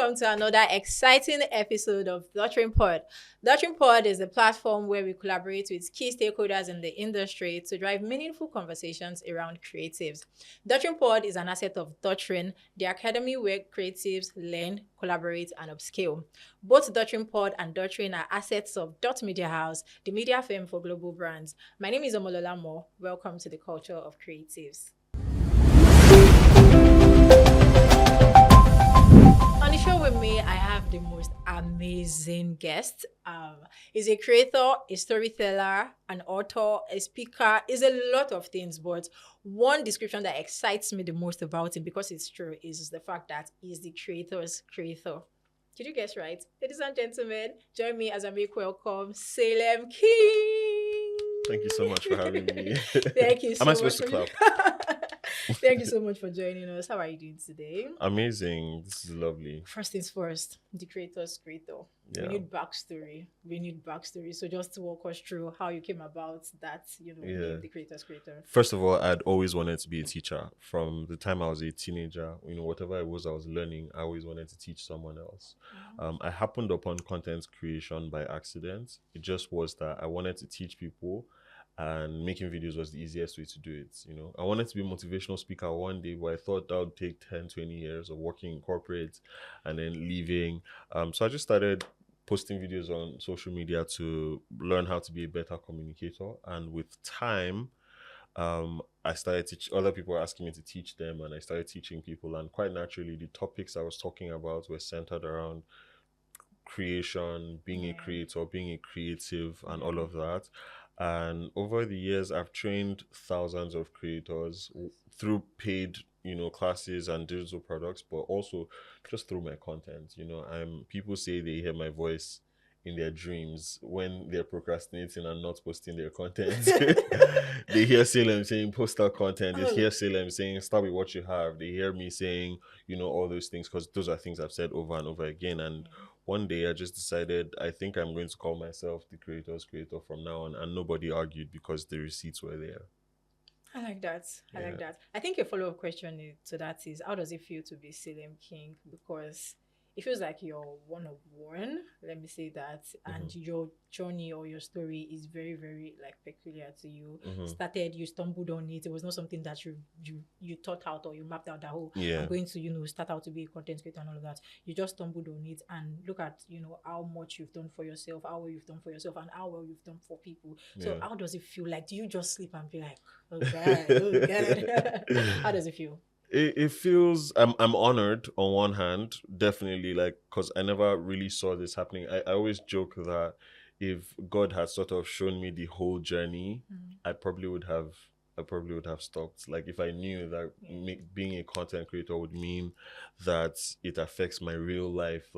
welcome to another exciting episode of DottrinePod. DottrinePod is a platform where we collaborate with key stakeholders in the industry to drive meaningful conversations around creatives. DottrinePod is an asset of Dottrine, the academy where creatives learn, collaborate, and upskill. Both DottrinePod and Dottrine are assets of Dot Media House, the media firm for global brands. My name is Omolola Mo. Welcome to the culture of creatives. On the show with me, I have the most amazing guest. He's a creator, a storyteller, an author, a speaker. Is a lot of things, but one description that excites me the most about him, because it's true, is the fact that he's the creator's creator. Did you guess right? Ladies and gentlemen, join me as I make welcome Salem King. Thank you so much for having me. Thank you so Am I much. supposed to clap? Thank you so much for joining us. How are you doing today? Amazing. This is lovely. First things first, the creator's creator. Yeah. We need backstory. So just to walk us through how you came about that, being the creator's creator. First of all, I'd always wanted to be a teacher. From the time I was a teenager, whatever it was I was learning, I always wanted to teach someone else. I happened upon content creation by accident. It just was that I wanted to teach people, and making videos was the easiest way to do it. I wanted to be a motivational speaker one day, but I thought that would take 10, 20 years of working in corporate and then leaving. So I just started posting videos on social media to learn how to be a better communicator. And with time, I started teaching. Other people were asking me to teach them, and I started teaching people. And quite naturally, the topics I was talking about were centered around creation, being a creator, being a creative, and all of that. And over the years, I've trained thousands of creators through paid, classes and digital products, but also just through my content. People say they hear my voice in their dreams when they're procrastinating and not posting their content. They hear Salem saying post our content. They hear Salem saying start with what you have. They hear me saying, all those things, because those are things I've said over and over again. And one day I just decided I think I'm going to call myself the creator's creator from now on, and nobody argued because the receipts were there. I like that. I think a follow-up question to that is, how does it feel to be Salem King? Because it feels like you're one of one, let me say that, and your journey or your story is very, very peculiar to you. You stumbled on it. It was not something that you thought out or you mapped out that I'm going to start out to be a content creator and all of that. You just stumbled on it, and look at how much you've done for yourself, how well you've done for yourself, and how well you've done for people. So how does it feel? Do you just sleep and be like, oh God. How does it feel? It feels, I'm honored on one hand, definitely, because I never really saw this happening. I always joke that if God had sort of shown me the whole journey, I probably would have stopped. If I knew that being a content creator would mean that it affects my real life,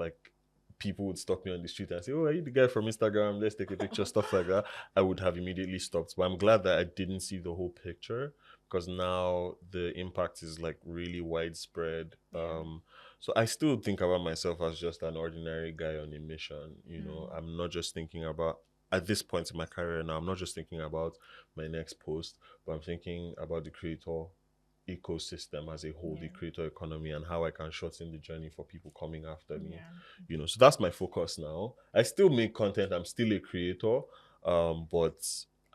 people would stop me on the street and say, oh, are you the guy from Instagram? Let's take a picture, stuff like that. I would have immediately stopped. But I'm glad that I didn't see the whole picture, because now the impact is really widespread. So I still think about myself as just an ordinary guy on a mission. I'm not just thinking about, at this point in my career now, I'm not just thinking about my next post, but I'm thinking about the creator ecosystem as a whole, the creator economy, and how I can shorten the journey for people coming after me. So that's my focus now. I still make content. I'm still a creator, but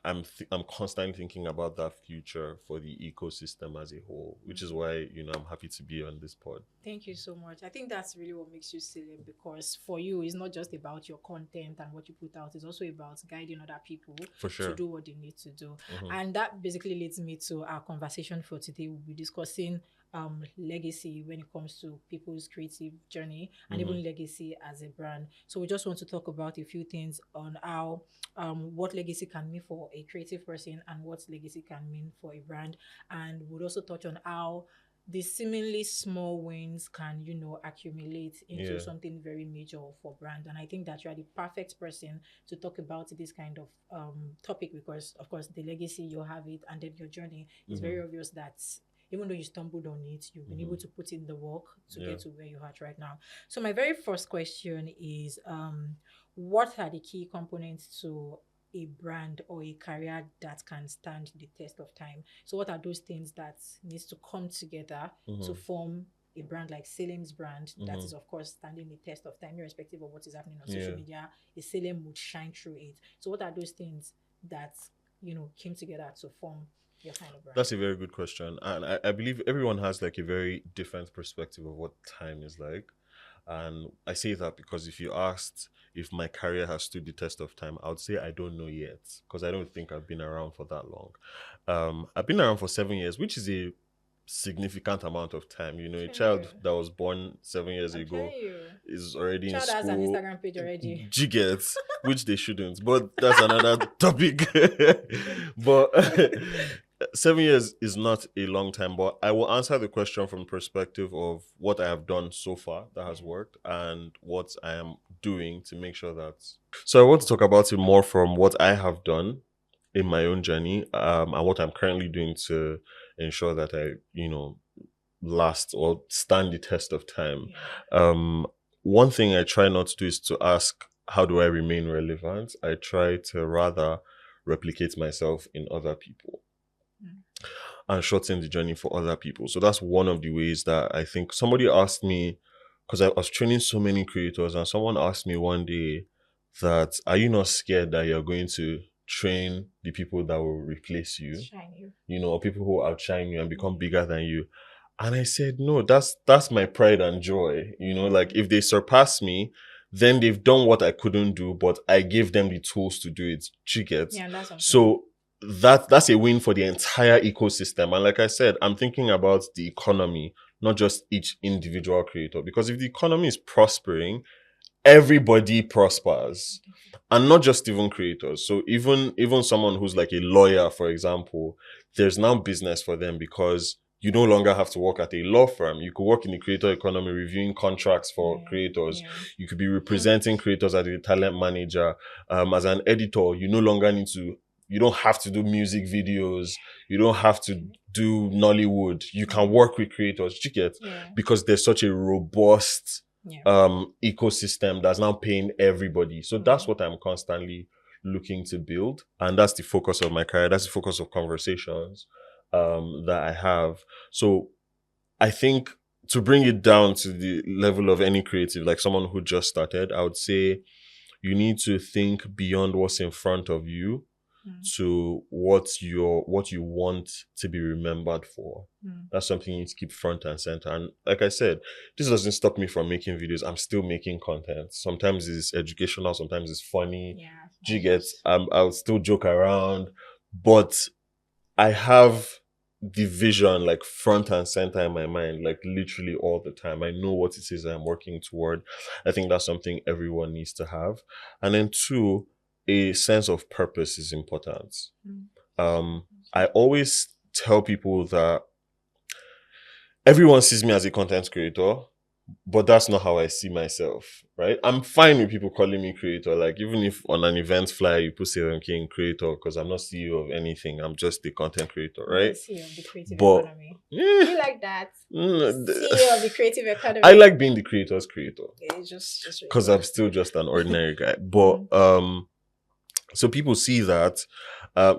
I'm constantly thinking about that future for the ecosystem as a whole, which is why I'm happy to be on this pod. Thank you so much. I think that's really what makes you Salem, because for you it's not just about your content and what you put out, it's also about guiding other people to do what they need to do. And that basically leads me to our conversation for today. We'll be discussing legacy when it comes to people's creative journey, and even legacy as a brand. So we just want to talk about a few things on how what legacy can mean for a creative person and what legacy can mean for a brand. And we'll also touch on how the seemingly small wins can, accumulate into something very major for brand. And I think that you are the perfect person to talk about this kind of topic, because of course the legacy, you have it, and then your journey is very obvious that even though you stumbled on it, you've been able to put in the work to get to where you're at right now. So my very first question is, what are the key components to a brand or a career that can stand the test of time? So what are those things that needs to come together to form a brand like Salem's brand, that is of course standing the test of time, irrespective of what is happening on social media, a Salem would shine through it. So what are those things that, came together to form your kind of brand? That's a very good question. And I believe everyone has like a very different perspective of what time is like. And I say that because if you asked if my career has stood the test of time, I would say I don't know yet, because I don't think I've been around for that long. I've been around for 7 years, which is a significant amount of time. A child that was born 7 years ago is already in school. Has an Instagram page already. Jiggets, which they shouldn't, but that's another topic. But 7 years is not a long time, but I will answer the question from the perspective of what I have done so far that has worked and what I am doing to make sure that. So I want to talk about it more from what I have done in my own journey, and what I'm currently doing to ensure that I, last or stand the test of time. One thing I try not to do is to ask, how do I remain relevant? I try to rather replicate myself in other people and shorten the journey for other people. So that's one of the ways that I think somebody asked me, because I was training so many creators, and someone asked me one day that, are you not scared that you're going to train the people that will replace you? Shine you. Or people who outshine you and become bigger than you. And I said, no, that's my pride and joy. Like if they surpass me, then they've done what I couldn't do, but I gave them the tools to do it. You get? Yeah, that's awesome. So that's a win for the entire ecosystem. And like I said, I'm thinking about the economy, not just each individual creator. Because if the economy is prospering, everybody prospers. And not just even creators. So even someone who's like a lawyer, for example, there's now business for them, because you no longer have to work at a law firm. You could work in the creator economy, reviewing contracts for creators. You could be representing creators as a talent manager. As an editor, you don't have to do music videos. You don't have to do Nollywood. You can work with creators. You get? Because there's such a robust ecosystem that's now paying everybody. So that's what I'm constantly looking to build. And that's the focus of my career. That's the focus of conversations that I have. So I think to bring it down to the level of any creative, like someone who just started, I would say you need to think beyond what's in front of you to what you want to be remembered for. That's something you need to keep front and center. And like I said, this doesn't stop me from making videos. I'm still making content. Sometimes it's educational, sometimes it's funny. I'll still joke around, but I have the vision like front and center in my mind, like literally all the time. I know what it is I'm working toward. I think that's something everyone needs to have. And then 2, a sense of purpose is important. I always tell people that everyone sees me as a content creator, but that's not how I see myself, right? I'm fine with people calling me creator. Like even if on an event flyer you put Salem King creator, because I'm not CEO of anything. I'm just the content creator, right? CEO of the creative economy. You like that? CEO of the creative economy. I like being the creator's creator. It's just because I'm still just an ordinary guy. But so people see that.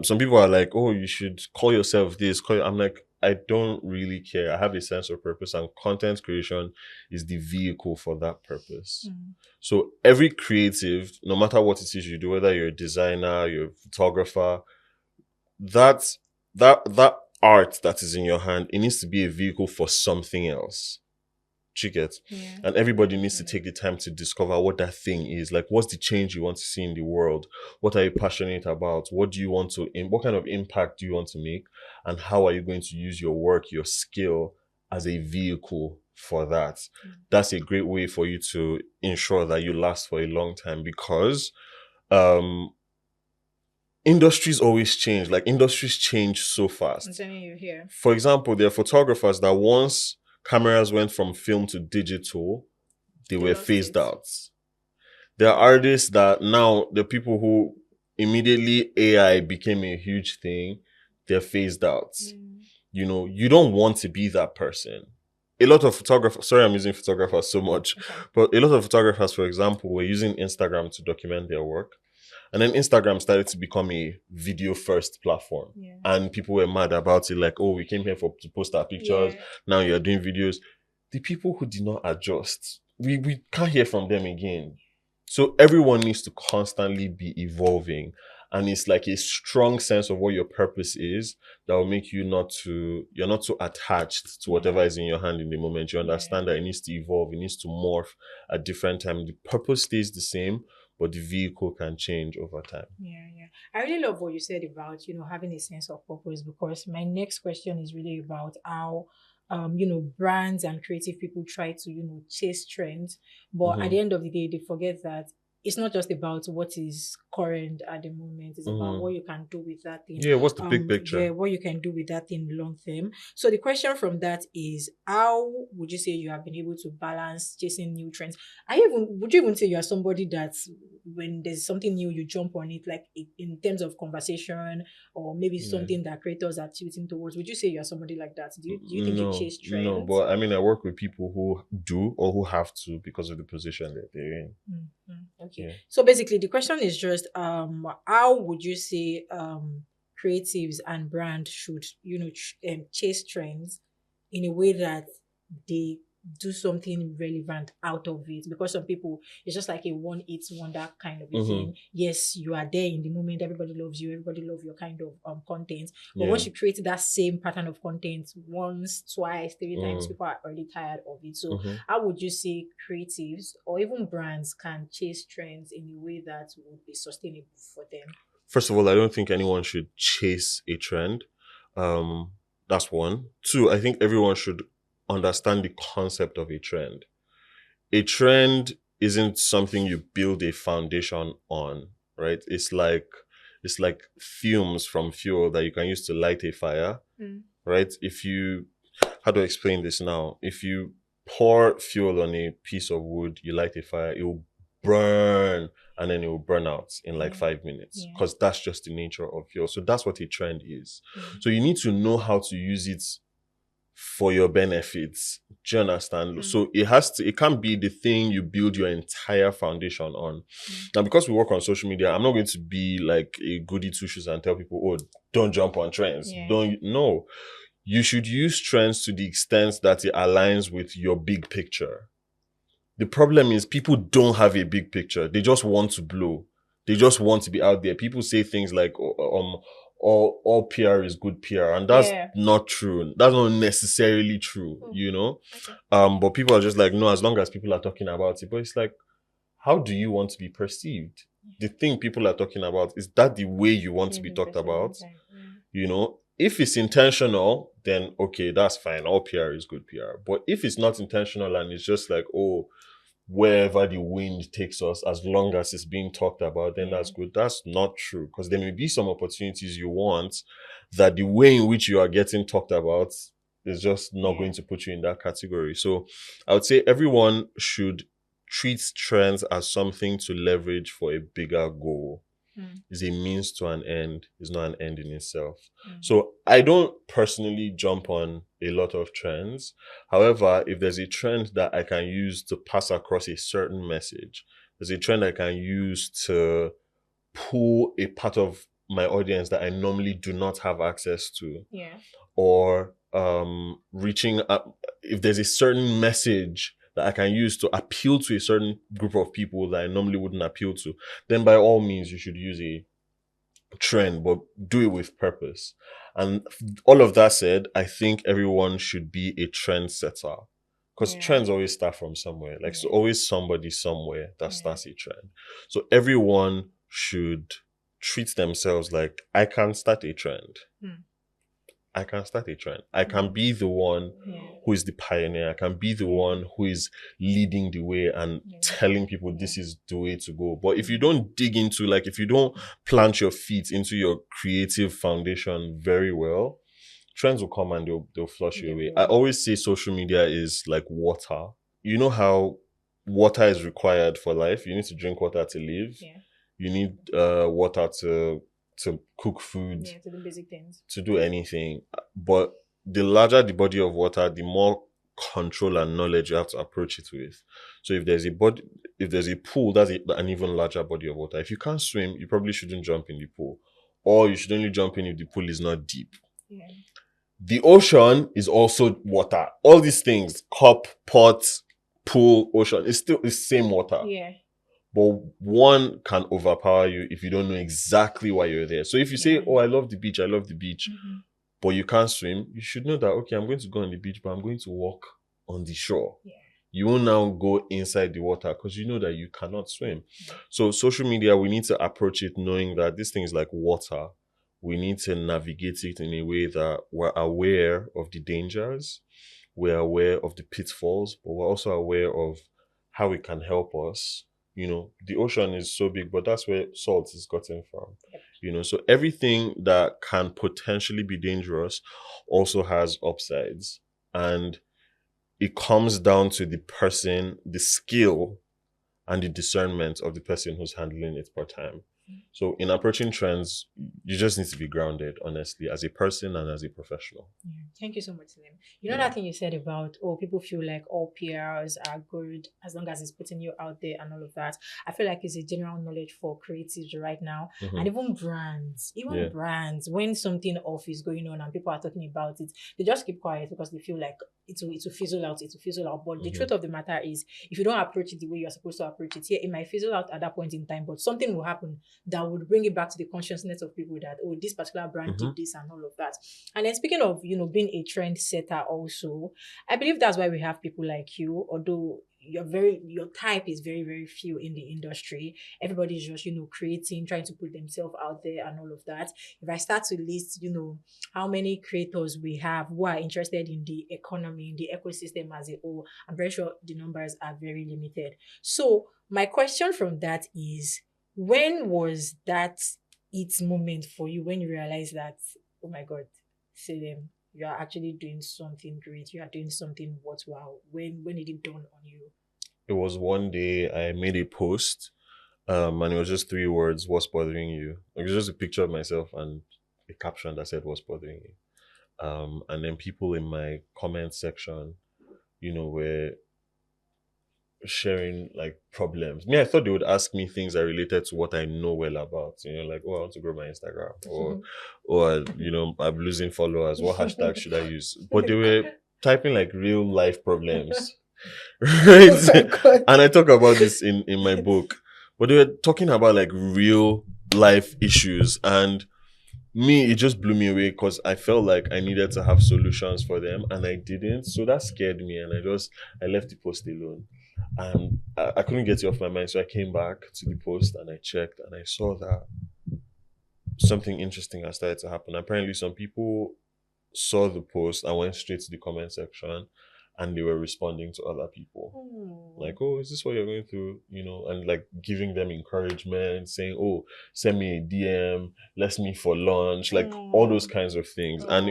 Some people are like, oh, you should call yourself this. I'm like, I don't really care. I have a sense of purpose, and content creation is the vehicle for that purpose. So every creative, no matter what it is you do, whether you're a designer, you're a photographer, that art that is in your hand, it needs to be a vehicle for something else. You get? And everybody needs to take the time to discover what that thing is. Like, what's the change you want to see in the world? What are you passionate about? What kind of impact do you want to make? And how are you going to use your work, your skill as a vehicle for that? That's a great way for you to ensure that you last for a long time, because industries always change. Like, industries change so fast. I'm telling you here. For example, there are photographers that once cameras went from film to digital, they were phased out. There are artists that now, the people who immediately AI became a huge thing, they're phased out. You don't want to be that person. A lot of photographers, sorry I'm using photographers so much, but a lot of photographers, for example, were using Instagram to document their work. And then Instagram started to become a video-first platform. And people were mad about it, like, oh, we came here to post our pictures. Now you're doing videos. the people who did not adjust, we can't hear from them again. So everyone needs to constantly be evolving. And it's like a strong sense of what your purpose is that will make you you're not so attached to whatever is in your hand in the moment. You understand that it needs to evolve, it needs to morph at different times. The purpose stays the same, but the vehicle can change over time. Yeah. I really love what you said about, having a sense of purpose, because my next question is really about how brands and creative people try to, chase trends. But at the end of the day, they forget that it's not just about what is current at the moment. It's about what you can do with that thing. Yeah, what's the big picture? Yeah, what you can do with that thing long term. So the question from that is, how would you say you have been able to balance chasing new trends? Would you even say you are somebody that when there's something new, you jump on it, like in terms of conversation, or maybe something that creators are tilting towards? Would you say you're somebody like that? Do you think you chase trends? No, but I mean, I work with people who do or who have to because of the position that they're in. Okay. Yeah. So basically the question is just how would you say creatives and brands should chase trends in a way that they do something relevant out of it? Because some people, it's just like a one hit wonder kind of a thing. Yes, you are there in the moment, everybody loves you, everybody loves your kind of content, but once you create that same pattern of content once, twice, 3 times, people are already tired of it. So how would you say creatives or even brands can chase trends in a way that would be sustainable for them? First of all, I don't think anyone should chase a trend. That's one. Two, I think everyone should understand the concept of a trend. A trend isn't something you build a foundation on, right? It's like fumes from fuel that you can use to light a fire, right? How do I explain this now? If you pour fuel on a piece of wood, you light a fire, it will burn, and then it will burn out in like 5 minutes, because that's just the nature of fuel. So that's what a trend is. So you need to know how to use it for your benefits. Do you understand? So it can't be the thing you build your entire foundation on. Now, because we work on social media, I'm not going to be like a goody two shoes and tell people, oh, don't jump on trends. No. You should use trends to the extent that it aligns with your big picture. The problem is people don't have a big picture. They just want to blow. They just want to be out there. People say things like, all PR is good PR, and that's not true. That's not necessarily true, but people are just like, no, as long as people are talking about it. But it's like, how do you want to be perceived? The thing people are talking about, is that the way you want to be talked about? If it's intentional, then okay, that's fine. All PR is good PR. But if it's not intentional and it's just like, oh, wherever the wind takes us, as long as it's being talked about, then that's good. That's not true, because there may be some opportunities you want that the way in which you are getting talked about is just not going to put you in that category. So I would say everyone should treat trends as something to leverage for a bigger goal. Is a means to an end, is not an end in itself. So I don't personally jump on a lot of trends. However, if there's a trend that I can use to pass across a certain message, there's a trend I can use to pull a part of my audience that I normally do not have access to, or reaching up, if there's a certain message that I can use to appeal to a certain group of people that I normally wouldn't appeal to, then by all means you should use a trend, but do it with purpose. And all of that said, I think everyone should be a trendsetter, because trends always start from somewhere. Like, so always somebody somewhere that starts a trend. So everyone should treat themselves like, I can start a trend. I can start a trend. I can be the one who is the pioneer. I can be the one who is leading the way and telling people this is the way to go. But if you don't dig into, like, if you don't plant your feet into your creative foundation very well, trends will come and they'll flush you away. I always say social media is like water. You know how water is required for life? You need to drink water to live. You need water to cook food, to do basic things, to do anything. But the larger the body of water, the more control and knowledge you have to approach it with. So if there's a pool, that's an even larger body of water. If you can't swim, you probably shouldn't jump in the pool, or you should only jump in if the pool is not deep. The ocean is also water. All these things, cup, pot, pool, ocean, it's still the same water. Yeah. But one can overpower you if you don't know exactly why you're there. So if you say, oh, I love the beach, but you can't swim, you should know that, okay, I'm going to go on the beach, but I'm going to walk on the shore. Yeah. You will now go inside the water because you know that you cannot swim. So social media, we need to approach it knowing that this thing is like water. We need to navigate it in a way that we're aware of the dangers, we're aware of the pitfalls, but we're also aware of how it can help us. You know, the ocean is so big, but that's where salt is gotten from. You know, so everything that can potentially be dangerous also has upsides. And it comes down to the person, the skill, and the discernment of the person who's handling it per time. So in approaching trends, you just need to be grounded, honestly, as a person and as a professional. Yeah. Thank you so much, Salim. You know that thing you said about, people feel like all PRs are good as long as it's putting you out there and all of that. I feel like it's a general knowledge for creatives right now. And even brands, when something off is going on and people are talking about it, they just keep quiet because they feel like it will fizzle out. But the truth of the matter is, if you don't approach it the way you're supposed to approach it, it might fizzle out at that point in time, but something will happen that would bring it back to the consciousness of people that, oh, this particular brand did this and all of that. And then speaking of, being a trend setter also, I believe that's why we have people like you, although your type is very, very few in the industry. Everybody's just, creating, trying to put themselves out there and all of that. If I start to list, how many creators we have who are interested in the economy, in the ecosystem as a whole, I'm very sure the numbers are very limited. So my question from that is, when was that its moment for you when you realized that, oh my God, Salem, you are actually doing something great, you are doing something worthwhile? When did it dawn on you? It was one day I made a post, and it was just 3 words: what's bothering you? It was just a picture of myself and a caption that said, what's bothering you? And then people in my comment section, were sharing like problems. I thought they would ask me things that related to what I know well about. Like, oh, I want to grow my Instagram, or I'm losing followers. What hashtag should I use? But they were typing like real life problems, right? Oh, and I talk about this in my book. But they were talking about like real life issues, and it just blew me away because I felt like I needed to have solutions for them and I didn't. So that scared me, and I left the post alone. And I couldn't get it off my mind. So I came back to the post and I checked and I saw that something interesting has started to happen. Apparently some people saw the post and went straight to the comment section and they were responding to other people. Like, oh, is this what you're going through? And like giving them encouragement, saying, oh, send me a DM, let's meet for lunch, like all those kinds of things. And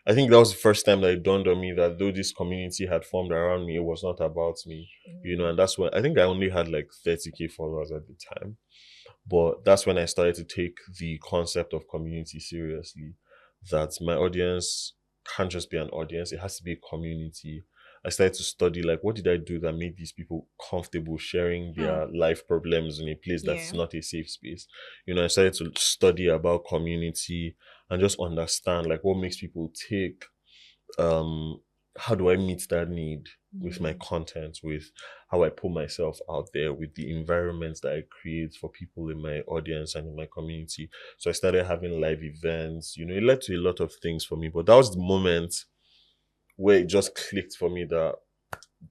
I think that was the first time that it dawned on me that though this community had formed around me, it was not about me, and that's when I think I only had like 30K followers at the time. But that's when I started to take the concept of community seriously, that my audience can't just be an audience, it has to be a community. I started to study, like, what did I do that made these people comfortable sharing their life problems in a place that's not a safe space? I started to study about community and just understand, like, what makes people tick. How do I meet that need with my content, with how I put myself out there, with the environments that I create for people in my audience and in my community. So I started having live events. It led to a lot of things for me, but that was the moment where it just clicked for me that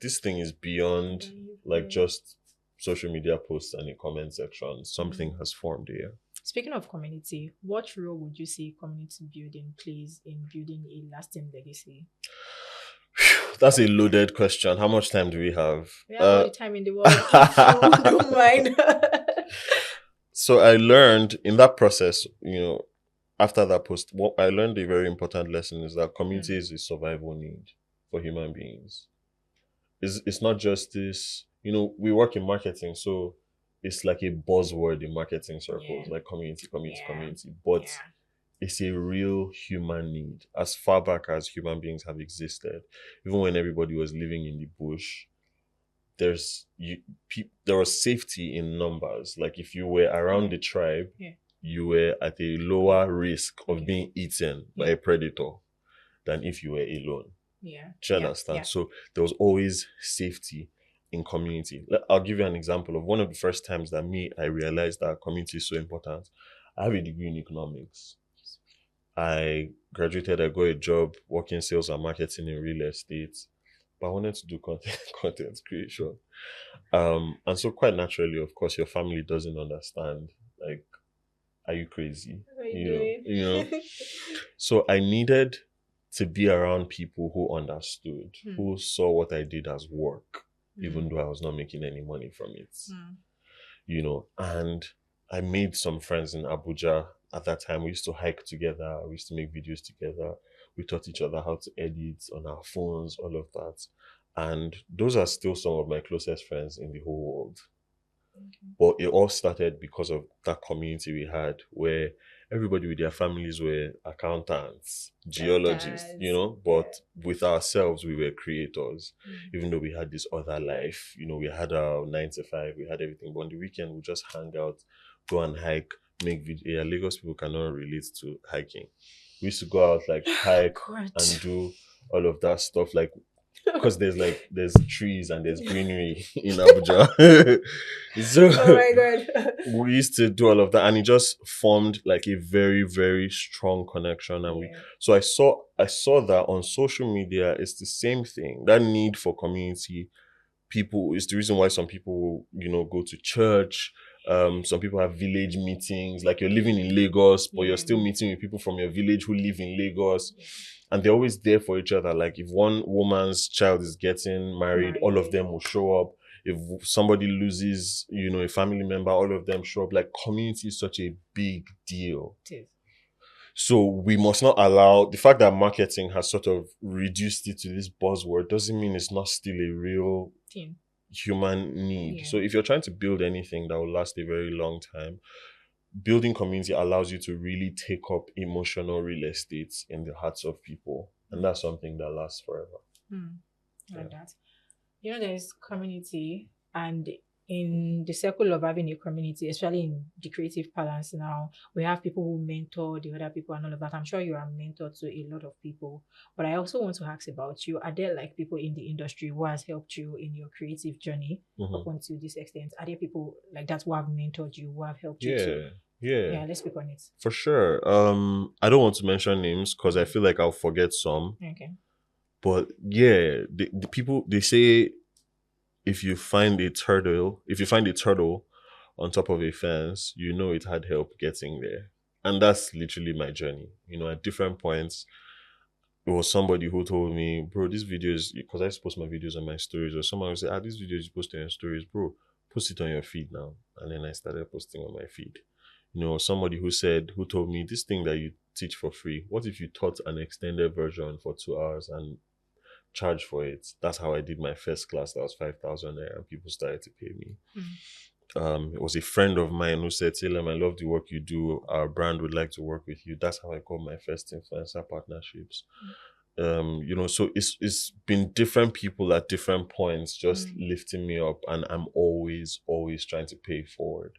this thing is beyond like just social media posts and a comment section. Something has formed here. Speaking of community, what role would you say community building plays in building a lasting legacy? That's a loaded question. How much time do we have? We have all the time in the world, if you don't mind. So I learned in that process, after that post, what I learned a very important lesson is that community is a survival need for human beings. It's not just this, we work in marketing, so it's like a buzzword in marketing circles, like community. But it's a real human need. As far back as human beings have existed, even when everybody was living in the bush, there was safety in numbers. Like if you were around the tribe, you were at a lower risk of being eaten by a predator. than if you were alone. Yeah. Do you understand? Yeah. So there was always safety in community. I'll give you an example of one of the first times that I realized that community is so important. I have a degree in economics. I graduated, I got a job working sales and marketing in real estate, but I wanted to do content creation. And so quite naturally, of course, your family doesn't understand. Like, are you crazy? What are you doing? So I needed to be around people who understood, who saw what I did as work, even though I was not making any money from it. And I made some friends in Abuja at that time. We used to hike together. We used to make videos together. We taught each other how to edit on our phones, all of that. And those are still some of my closest friends in the whole world. But it all started because of that community we had where everybody with their families were accountants, geologists, but with ourselves, we were creators, even though we had this other life. We had our 9 to 5, we had everything. But on the weekend, we just hang out, go and hike, make videos. Yeah, Lagos people cannot relate to hiking. We used to go out, hike and do all of that stuff, because there's trees and there's greenery in Abuja. So oh my god. We used to do all of that, and it just formed a very, very strong connection. And so I saw that on social media, it's the same thing. That need for community, people is the reason why some people go to church. Some people have village meetings, like you're living in Lagos, but you're still meeting with people from your village who live in Lagos. And they're always there for each other. Like if one woman's child is getting married, all of them will show up. If somebody loses, a family member, all of them show up. Like community is such a big deal. So we must not allow the fact that marketing has sort of reduced it to this buzzword doesn't mean it's not still a real human need. So if you're trying to build anything that will last a very long time, building community allows you to really take up emotional real estate in the hearts of people. And that's something that lasts forever. Like that. There's community, and in the circle of having a community, especially in the creative balance now, we have people who mentor the other people and all of that. I'm sure you are mentored to a lot of people. But I also want to ask about you. Are there people in the industry who has helped you in your creative journey up until this extent? Are there people like that who have mentored you, who have helped you too? Yeah, let's speak on it. For sure. I don't want to mention names because I feel like I'll forget some. Okay. But yeah, the people, they say if you find a turtle on top of a fence, it had help getting there. And that's literally my journey. At different points, it was somebody who told me, bro, these videos, because I used to post my videos on my stories, or someone would say, these videos you post on your stories, bro, post it on your feed now. And then I started posting on my feed. Somebody who told me, this thing that you teach for free, what if you taught an extended version for 2 hours and charge for it? That's how I did my first class. That was 5,000 there, and people started to pay me. It was a friend of mine who said, Salem, I love the work you do. Our brand would like to work with you. That's how I got my first influencer partnerships. So it's been different people at different points just lifting me up, and I'm always trying to pay forward.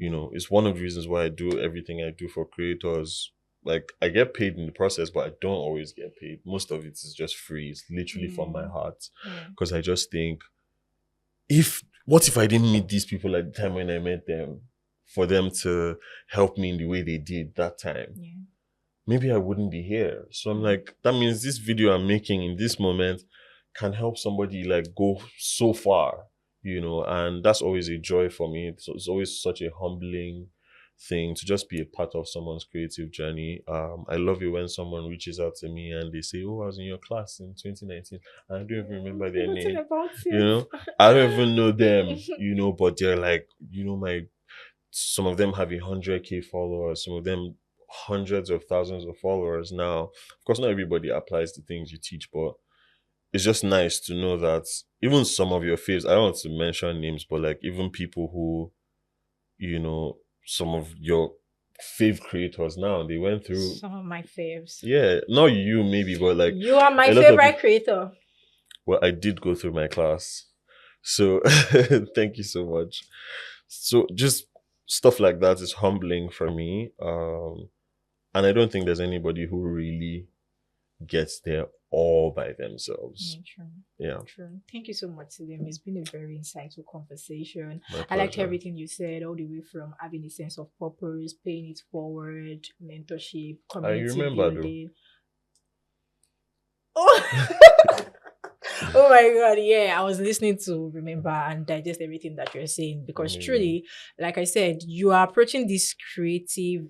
It's one of the reasons why I do everything I do for creators. Like, I get paid in the process, but I don't always get paid. Most of it is just free. It's literally from my heart. Because I just think, what if I didn't meet these people at the time when I met them, for them to help me in the way they did that time? Maybe I wouldn't be here. So I'm like, that means this video I'm making in this moment can help somebody go so far, and that's always a joy for me. It's always such a humbling thing to just be a part of someone's creative journey. I love it when someone reaches out to me and they say, I was in your class in 2019. I don't even remember their name. I don't even know them, but they're like, some of them have 100K followers, some of them hundreds of thousands of followers now. Of course, not everybody applies the things you teach, but it's just nice to know that even some of your faves, I don't want to mention names, but even people who, some of your fave creators now, they went through some of my faves. Yeah, not you maybe, but you are my favorite creator. Well, I did go through my class, so thank you so much. So just stuff like that is humbling for me, and I don't think there's anybody who really gets there all by themselves. True. Yeah. True. Thank you so much, Salem. It's been a very insightful conversation. My I liked pleasure. everything you said, all the way from having a sense of purpose, paying it forward, mentorship, community building. Oh. Oh my god, yeah. I was listening to remember and digest everything that you're saying, because truly, like I said, you are approaching this creative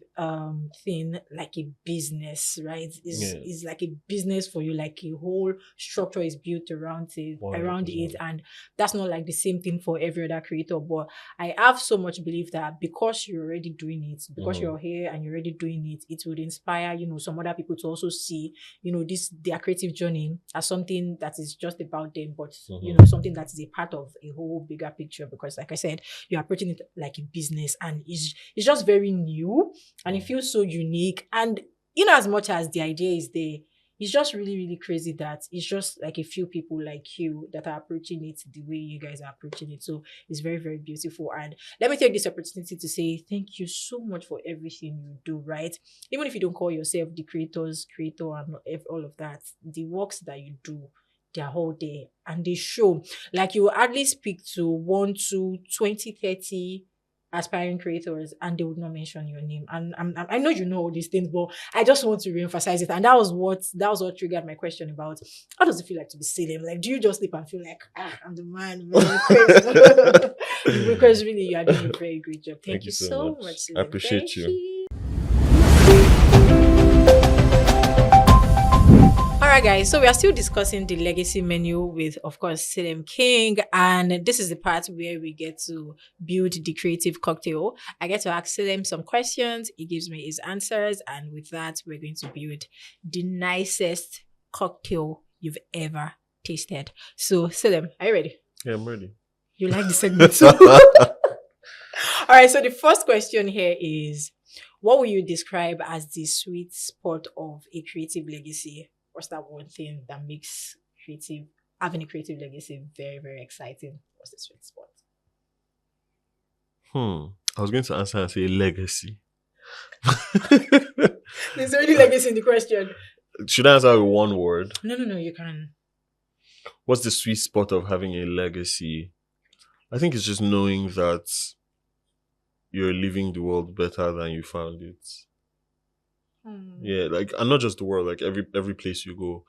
thing like a business, right? It's like a business for you, like a whole structure is built around it, 100%. and that's not like the same thing for every other creator. But I have so much belief that because you're already doing it, because you're here and you're already doing it, it would inspire, some other people to also see, their creative journey as something that is just about them, but something that is a part of a whole bigger picture. Because like I said, you're approaching it like a business, and it's just very new, and it feels so unique. And as much as the idea is there, it's just really, really crazy that it's just like a few people like you that are approaching it the way you guys are approaching it. So it's very, very beautiful. And let me take this opportunity to say thank you so much for everything you do, right? Even if you don't call yourself the creator and all of that, the works that you do, they're all there and they show. Like, you hardly speak to 1, 2, 20, 30 aspiring creators and they would not mention your name. And I know you know all these things, but I just want to reemphasize it. And that was what triggered my question about how does it feel like to be Salem? Like, do you just sleep and feel like, I'm the man? Because really, you are doing a very great job. Thank you so much, Salem. I appreciate you. Alright guys, so we are still discussing the legacy menu with, of course, Salem King, and this is the part where we get to build the creative cocktail. I get to ask Salem some questions, he gives me his answers, and with that, we're going to build the nicest cocktail you've ever tasted. So, Salem, are you ready? Yeah, I'm ready. You like the segment too? Alright, so the first question here is, what will you describe as the sweet spot of a creative legacy? What's that one thing that makes having a creative legacy very, very exciting? What's the sweet spot? I was going to answer and say legacy. There's already legacy in the question. Should I answer with one word? No, you can. What's the sweet spot of having a legacy? I think it's just knowing that you're leaving the world better than you found it. Yeah, like, and not just the world, like every place you go,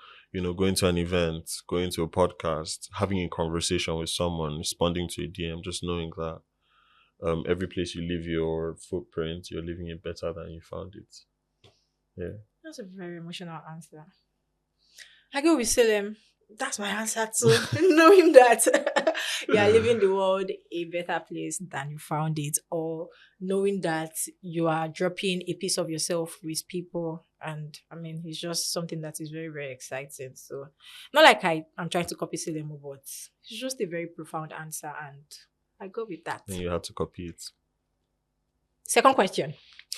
going to an event, going to a podcast, having a conversation with someone, responding to a DM, just knowing that every place you leave your footprint, you're leaving it better than you found it. Yeah. That's a very emotional answer. I go with Salem. That's my answer too. Knowing that you are leaving the world a better place than you found it, or knowing that you are dropping a piece of yourself with people. And I mean, it's just something that is very, very exciting. So, not like I'm trying to copy Salem, but it's just a very profound answer, and I go with that. And you have to copy it. Second question.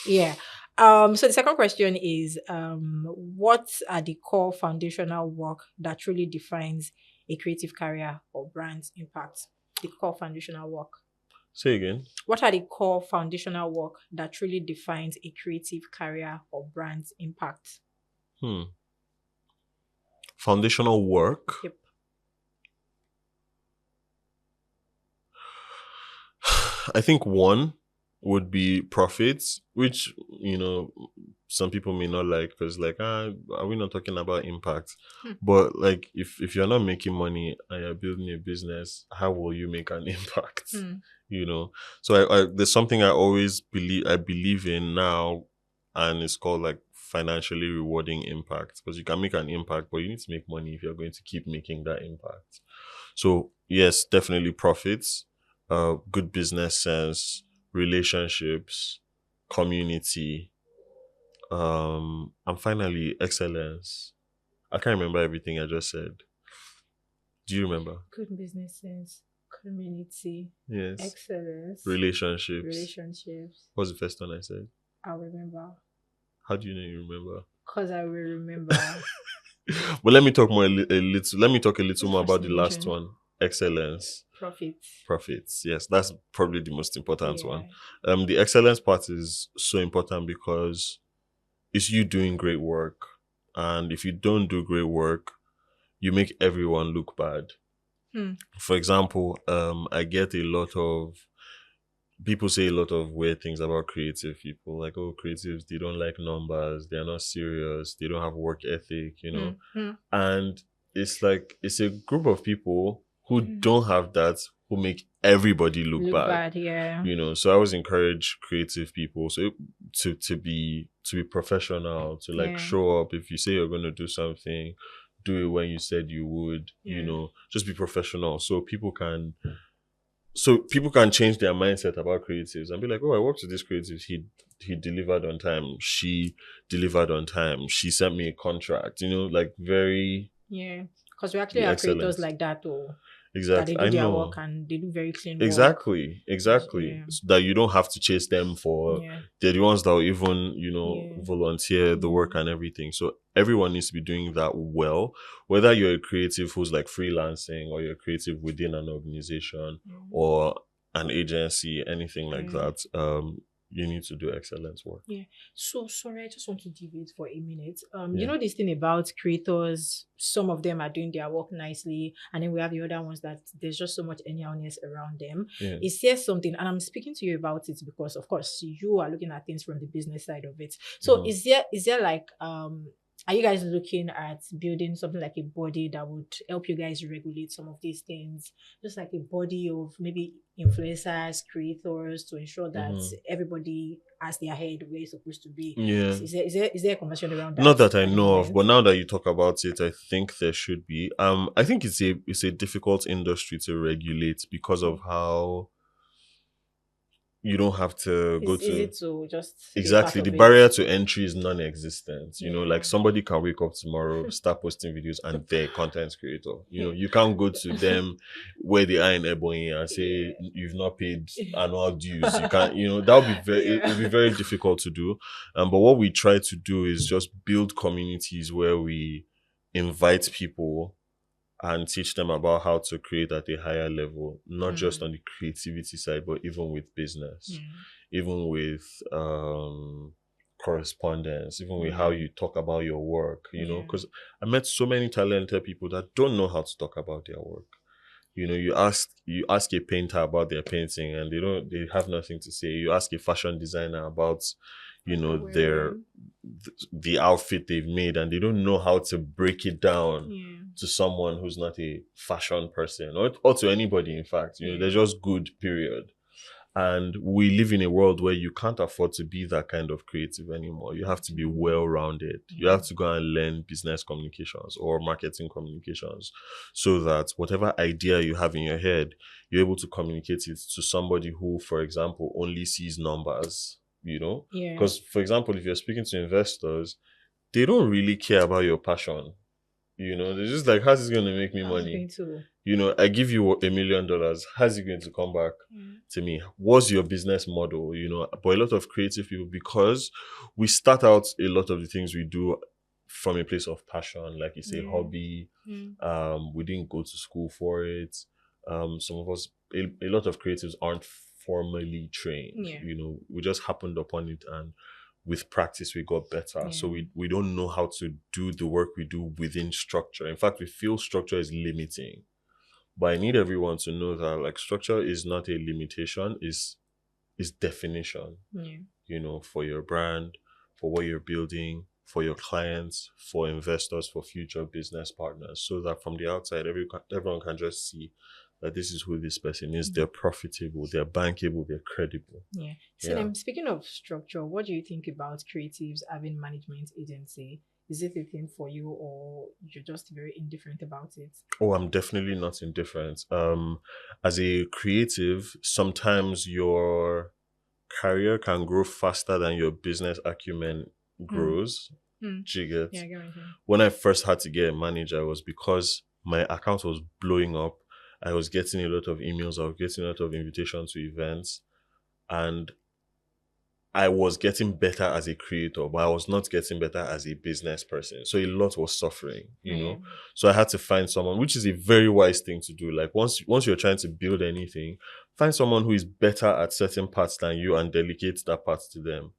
Yeah. So the second question is, what are the core foundational work that truly defines a creative career or brand's impact? The core foundational work. Say again. What are the core foundational work that truly defines a creative career or brand's impact? Foundational work? Yep. I think one would be profits, which, some people may not like, because are we not talking about impact? But like, if you're not making money and you're building a business, how will you make an impact? So I there's something I always believe in now, and it's called like financially rewarding impact, because you can make an impact, but you need to make money if you're going to keep making that impact. So yes, definitely profits, good business sense, relationships, community, and finally excellence. I can't remember everything I just said. Do you remember? Good business sense, community, yes, excellence, relationships. What's the first one I said? I'll remember. How do you know you remember? Because I will remember. But let me talk a little more about the last one. Excellence. Profits. Yes, that's probably the most important one. The excellence part is so important because it's you doing great work and if you don't do great work, you make everyone look bad. For example, I get a lot of people say a lot of weird things about creative people, like, oh, creatives, they don't like numbers, they're not serious, they don't have work ethic, and it's like, it's a group of people who don't have that, who make everybody look bad. Yeah. So I always encourage creative people to be professional, to like show up. If you say you're going to do something, do it when you said you would. Just be professional, so people can change their mindset about creatives and be like, oh, I worked with this creative, he delivered on time, she delivered on time, she sent me a contract, like very, because we actually have creators like that too. Exactly. That they do their work and they do very clean work. Exactly. So that you don't have to chase them for, they're the ones that will even, volunteer the work and everything. So everyone needs to be doing that well, whether you're a creative who's like freelancing, or you're creative within an organization or an agency, anything like that. You need to do excellent work. So sorry, I just want to deviate for a minute. This thing about creators, some of them are doing their work nicely, and then we have the other ones that there's just so much anyhowness around them. Is there something, and I'm speaking to you about it because of course you are looking at things from the business side of it. So is there like are you guys looking at building something like a body that would help you guys regulate some of these things? Just like a body of maybe influencers, creators, to ensure that everybody has their head where it's supposed to be. Is there a conversation around that? Not that I know of, but now that you talk about it, I think there should be. I think it's a difficult industry to regulate because of how you don't have to go to. Is it to just exactly the barrier to entry is non-existent. Like somebody can wake up tomorrow, start posting videos, and they're a content creator. You can't go to them where they are in Ebony and say you've not paid annual dues. You can't. That would be it would be very difficult to do. But what we try to do is just build communities where we invite people and teach them about how to create at a higher level, not just on the creativity side, but even with business, even with correspondence, even with how you talk about your work, because I met so many talented people that don't know how to talk about their work. You ask a painter about their painting and they have nothing to say. You ask a fashion designer about the outfit they've made, and they don't know how to break it down to someone who's not a fashion person, or to anybody, in fact. They're just good, period. And we live in a world where you can't afford to be that kind of creative anymore. You have to be well-rounded. You have to go and learn business communications or marketing communications, so that whatever idea you have in your head, you're able to communicate it to somebody who, for example, only sees numbers. Because for example, if you're speaking to investors, they don't really care about your passion. They're just like, how's this going to make me money? I give you $1 million, how's it going to come back to me? What's your business model? But a lot of creative people, because we start out a lot of the things we do from a place of passion, like it's a hobby. We didn't go to school for it. Some of us, a lot of creatives aren't formally trained. We just happened upon it, and with practice we got better. So we don't know how to do the work we do within structure. In fact, we feel structure is limiting. But I need everyone to know that like structure is not a limitation, is definition. For your brand, for what you're building, for your clients, for investors, for future business partners, so that from the outside everyone can just see that this is who this person is. They're profitable, they're bankable, they're credible. So then, speaking of structure, what do you think about creatives having management agency? Is it a thing for you, or you're just very indifferent about it? Oh, I'm definitely not indifferent. As a creative, sometimes your career can grow faster than your business acumen grows. Do you get? Yeah, I get what you're saying. When I first had to get a manager, it was because my account was blowing up. I was getting a lot of emails. I was getting a lot of invitations to events. And I was getting better as a creator, but I was not getting better as a business person. So a lot was suffering, So I had to find someone, which is a very wise thing to do. Like once you're trying to build anything, find someone who is better at certain parts than you and delegate that part to them.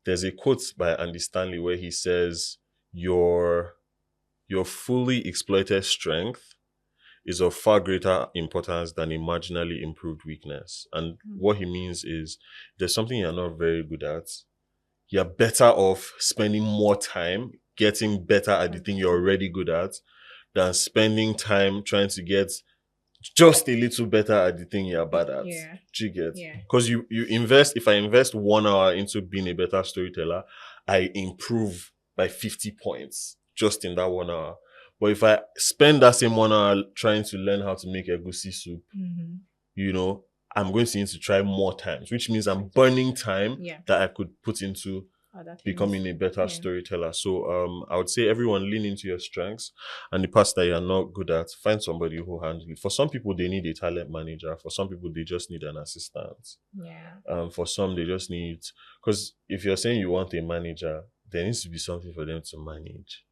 There's a quote by Andy Stanley where he says, your fully exploited strength is of far greater importance than a marginally improved weakness. And what he means is there's something you're not very good at. You're better off spending more time getting better at the thing you're already good at than spending time trying to get just a little better at the thing you're bad at. Yeah. Do you get? Yeah. Because you invest, if I invest 1 hour into being a better storyteller, I improve by 50 points just in that 1 hour. But if I spend that same 1 hour trying to learn how to make egusi soup, you know, I'm going to need to try more times, which means I'm burning time that I could put into becoming a better storyteller. So I would say everyone lean into your strengths, and the parts that you're not good at, find somebody who handles it. For some people, they need a talent manager. For some people, they just need an assistant. For some, they just need, because if you're saying you want a manager, there needs to be something for them to manage.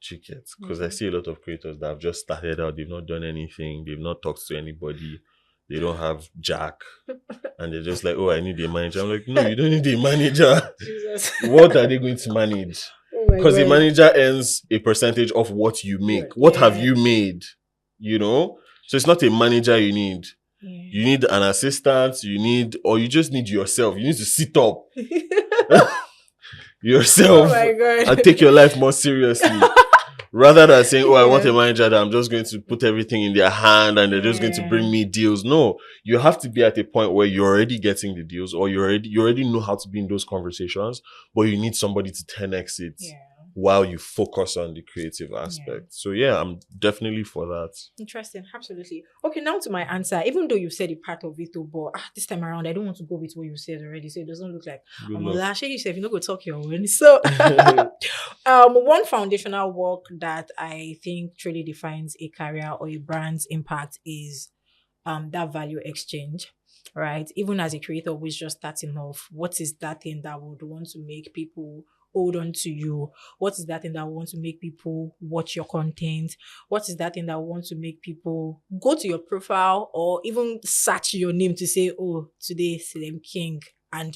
Chickets. Because I see a lot of creators that have just started out, they've not done anything, they've not talked to anybody, they don't have jack, and they're just like, oh, I need a manager. I'm like, no, you don't need a manager. Jesus. What are they going to manage? Because the manager earns a percentage of what you make. What have you made? You know? So it's not a manager you need. You need an assistant, or you just need yourself. You need to sit up yourself and take your life more seriously. Rather than saying, oh, I want a manager that I'm just going to put everything in their hand and they're just going to bring me deals. No, you have to be at a point where you're already getting the deals, or you already know how to be in those conversations, but you need somebody to 10x it while you focus on the creative aspect. So I'm definitely for that. Interesting. Absolutely. Okay, now to my answer. Even though you said a part of it, but this time around, I don't want to go with what you said already, so it doesn't look like I'm lashing yourself. You're not going to talk your own. So, one foundational work that I think truly defines a career or a brand's impact is that value exchange. Right? Even as a creator who's just starting off, what is that thing that would want to make people hold on to you? What is that thing that wants to make people watch your content? What is that thing that wants to make people go to your profile or even search your name to say, oh, today Salem King, and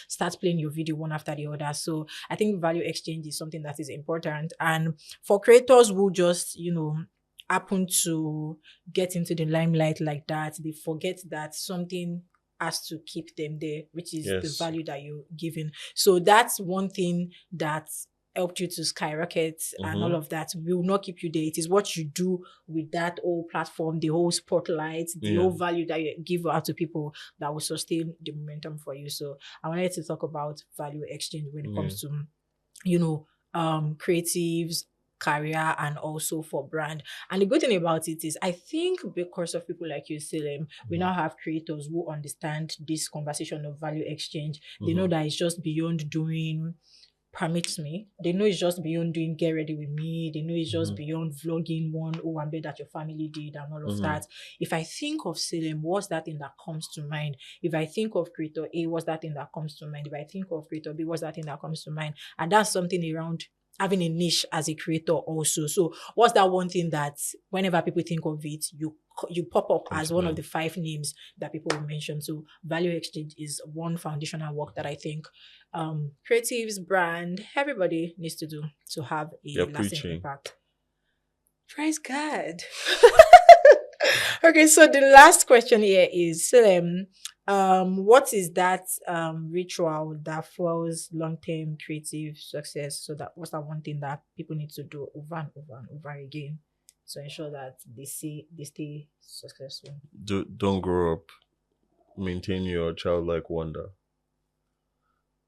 start playing your video one after the other? So I think value exchange is something that is important. And for creators who just happen to get into the limelight like that, they forget that something has to keep them there, which is the value that you're giving. So that's one thing that helped you to skyrocket and all of that will not keep you there. It is what you do with that whole platform, the whole spotlight, the whole value that you give out to people that will sustain the momentum for you. So I wanted to talk about value exchange when it comes to, creatives, career, and also for brand. And the good thing about it is, I think because of people like you, Salem, we now have creators who understand this conversation of value exchange. They know that it's just beyond doing permits me. They know it's just beyond doing get ready with me. They know it's just beyond vlogging one bed that your family did and all of that. If I think of Salem, what's that thing that comes to mind? If I think of creator A, what's that thing that comes to mind? If I think of creator B, what's that thing that comes to mind? And that's something around having a niche as a creator also. So what's that one thing that whenever people think of it, you pop up as one of the 5 names that people will mention? So value exchange is one foundational work that I think creatives, brand, everybody needs to do to have a lasting impact. Praise God. Okay, so the last question here is, what is that ritual that fuels long-term creative success? So what's that one thing that people need to do over and over and over again to ensure that they stay successful? Don't grow up. Maintain your childlike wonder.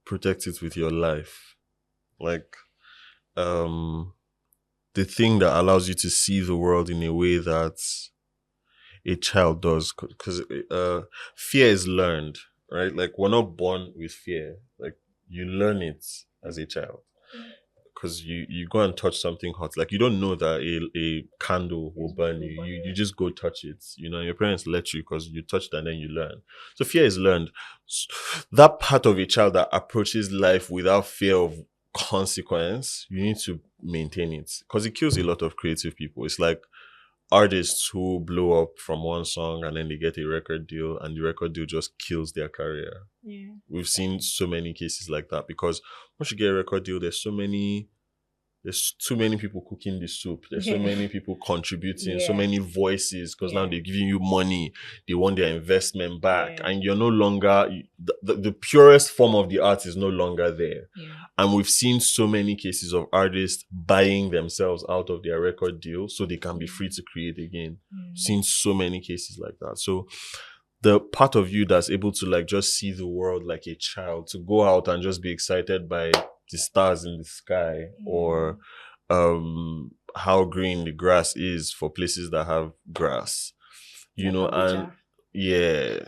Protect it with your life. Like the thing that allows you to see the world in a way that a child does, because fear is learned, right? Like, we're not born with fear. Like, you learn it as a child, because you go and touch something hot. Like, you don't know that a candle will burn you. You just go touch it. Your parents let you because you touched and then you learn. So fear is learned. That part of a child that approaches life without fear of consequence, you need to maintain it, because it kills a lot of creative people. It's like artists who blow up from one song and then they get a record deal, and the record deal just kills their career. We've seen so many cases like that, because once you get a record deal, there's so many there's too many people cooking the soup. There's so many people contributing, so Yeah. many voices, because now Yeah. they're giving you money. They want their investment back. Yeah. And you're no longer, the purest form of the art is no longer there. Yeah. And we've seen so many cases of artists buying themselves out of their record deal so they can be free to create again. Seen so many cases like that. So the part of you that's able to like just see the world like a child, to go out and just be excited by the stars in the sky, or how green the grass is for places that have grass, you know, and yeah,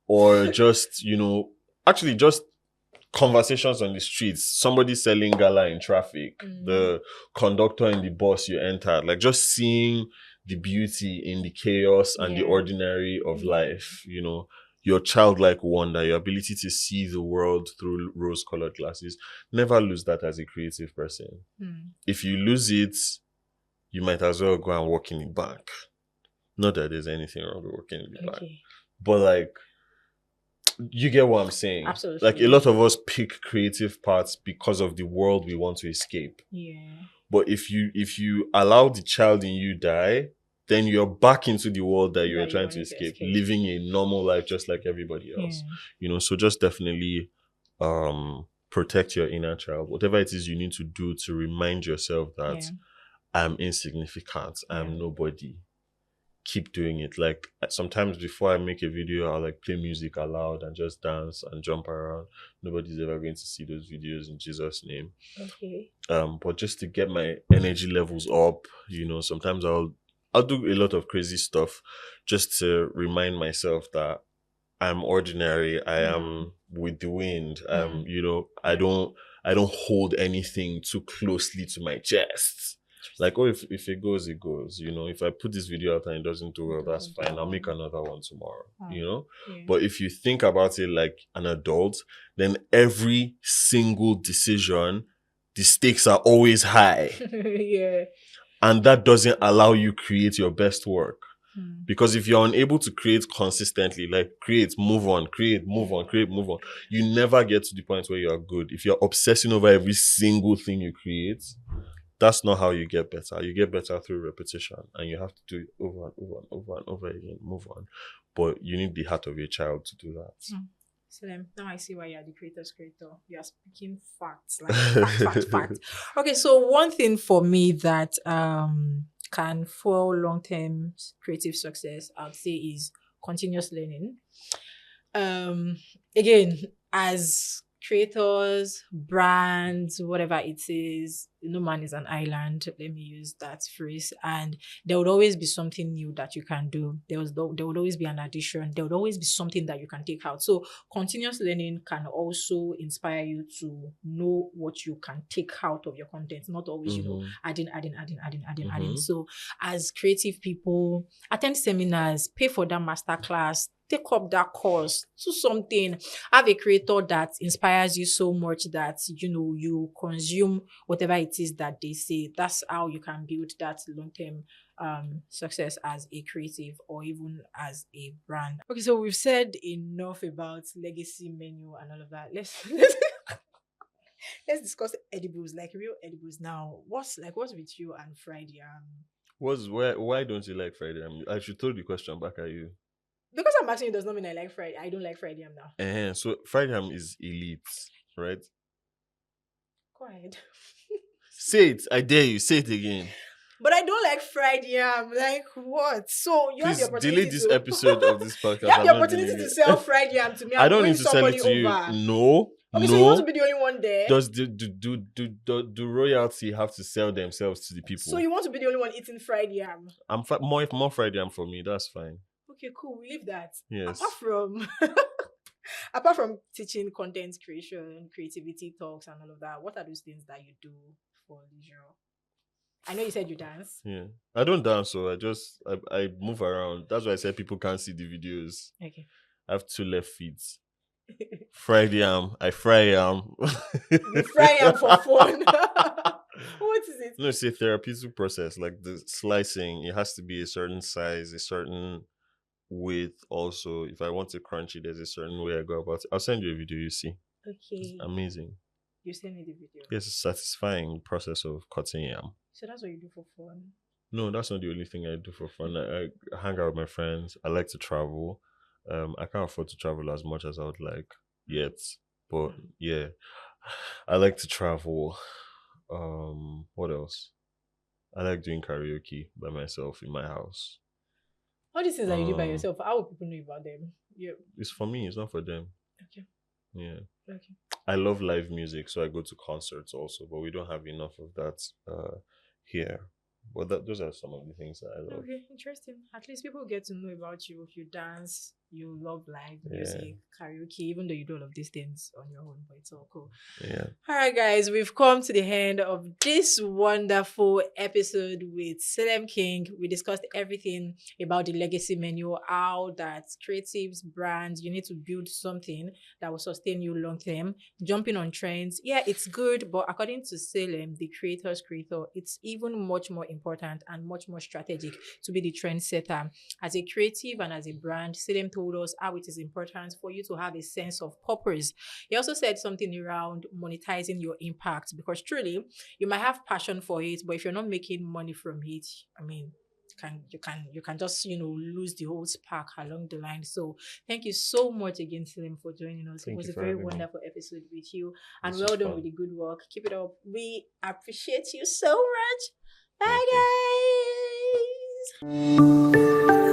or just, you know, actually just conversations on the streets, somebody selling gala in traffic, the conductor in the bus you entered, like just seeing the beauty in the chaos and the ordinary of life, you know, your childlike wonder, your ability to see the world through rose-colored glasses. Never lose that as a creative person. If you lose it, you might as well go and work in the bank. Not that there's anything wrong with working in the bank, but like, you get what I'm saying? Absolutely. Like, a lot of us pick creative paths because of the world we want to escape. Yeah. But if you allow the child in you die, then you're back into the world that you were trying to escape, living a normal life just like everybody else. You know, so just definitely protect your inner child. Whatever it is you need to do to remind yourself that I'm insignificant, I'm nobody. Keep doing it. Like, sometimes before I make a video, I'll like play music aloud and just dance and jump around. Nobody's ever going to see those videos, in Jesus' name. Okay. But just to get my energy levels up, you know, sometimes I'll do a lot of crazy stuff just to remind myself that I'm ordinary. I am with the wind. You know, I don't hold anything too closely to my chest. Like, oh, if it goes, it goes. You know, if I put this video out and it doesn't do well, that's fine. I'll make another one tomorrow. You know? But if you think about it like an adult, then every single decision, the stakes are always high. And that doesn't allow you create your best work. Because if you're unable to create consistently, like create, move on, create, move on, create, move on, you never get to the point where you're good. If you're obsessing over every single thing you create, that's not how you get better. You get better through repetition, and you have to do it over and over and over and over again, move on. But you need the heart of your child to do that. So then, now I see why you're the creator's creator. You are speaking facts, like fact. Okay, so one thing for me that can fuel long-term creative success, I would say, is continuous learning. Again, as creators, brands, whatever it is, no man is an island. Let me use that phrase. And there would always be something new that you can do. There would always be an addition. There would always be something that you can take out. So continuous learning can also inspire you to know what you can take out of your content. Not always, you know, adding. So as creative people, attend seminars, pay for that masterclass, take up that course, do something, have a creator that inspires you so much that, you know, you consume whatever it is that they say. That's how you can build that long-term success as a creative or even as a brand. Okay, so we've said enough about legacy menu and all of that. Let's discuss edibles, like real edibles now. What's with you and fried yam? Why don't you like fried yam? I should throw the question back at you. Because I'm asking you does not mean I don't like fried yam now. So fried yam is elite, right? Go ahead. Say it. I dare you. Say it again. But I don't like fried yam. Like what? So you have the opportunity delete this episode of this podcast. You have the opportunity to sell fried yam to me. I don't need to sell it to you. No. Okay, so you want to be the only one there? Does do royalty have to sell themselves to the people? So you want to be the only one eating fried yam? I'm more fried yam for me. That's fine. Okay, cool. We leave that. Yes. Apart from teaching content creation, creativity talks, and all of that, what are those things that you do for leisure? I know you said you dance. Yeah, I don't dance, so I move around. That's why I said people can't see the videos. Okay. I have 2 left feet. Fried yam. I fry yam. You fry yam for fun. What is it? No, it's a therapeutic process. Like the slicing, it has to be a certain size, a certain width. Also, if I want to crunch it, there's a certain way I go about it. I'll send you a video, you see. Okay. It's amazing. You send me the video. Yes, it's a satisfying process of cutting yam. So that's what you do for fun? No, that's not the only thing I do for fun. I hang out with my friends. I like to travel. I can't afford to travel as much as I would like yet, but yeah, I like to travel. What else? I like doing karaoke by myself in my house. All these things that you do by yourself, how will people know about them? Yeah. It's for me, it's not for them. Okay. Yeah. Okay. I love live music, so I go to concerts also, but we don't have enough of that here. But those are some of the things that I love. Okay, interesting. At least people get to know about you. If you dance, you love live music, karaoke, even though you do all of these things on your own, but it's all cool. Yeah. All right, guys, we've come to the end of this wonderful episode with Salem King. We discussed everything about the legacy menu, how that creatives, brands, you need to build something that will sustain you long term. Jumping on trends, yeah, it's good, but according to Salem, the creator's creator, it's even much more important and much more strategic to be the trendsetter. As a creative and as a brand, Salem told us how it is important for you to have a sense of purpose. He also said something around monetizing your impact, because truly you might have passion for it, but if you're not making money from it, I mean, you can just lose the whole spark along the line. So thank you so much again, Salim, for joining us. It was a very wonderful episode with you, and well done with the good work. Keep it up. We appreciate you so much. Bye, guys.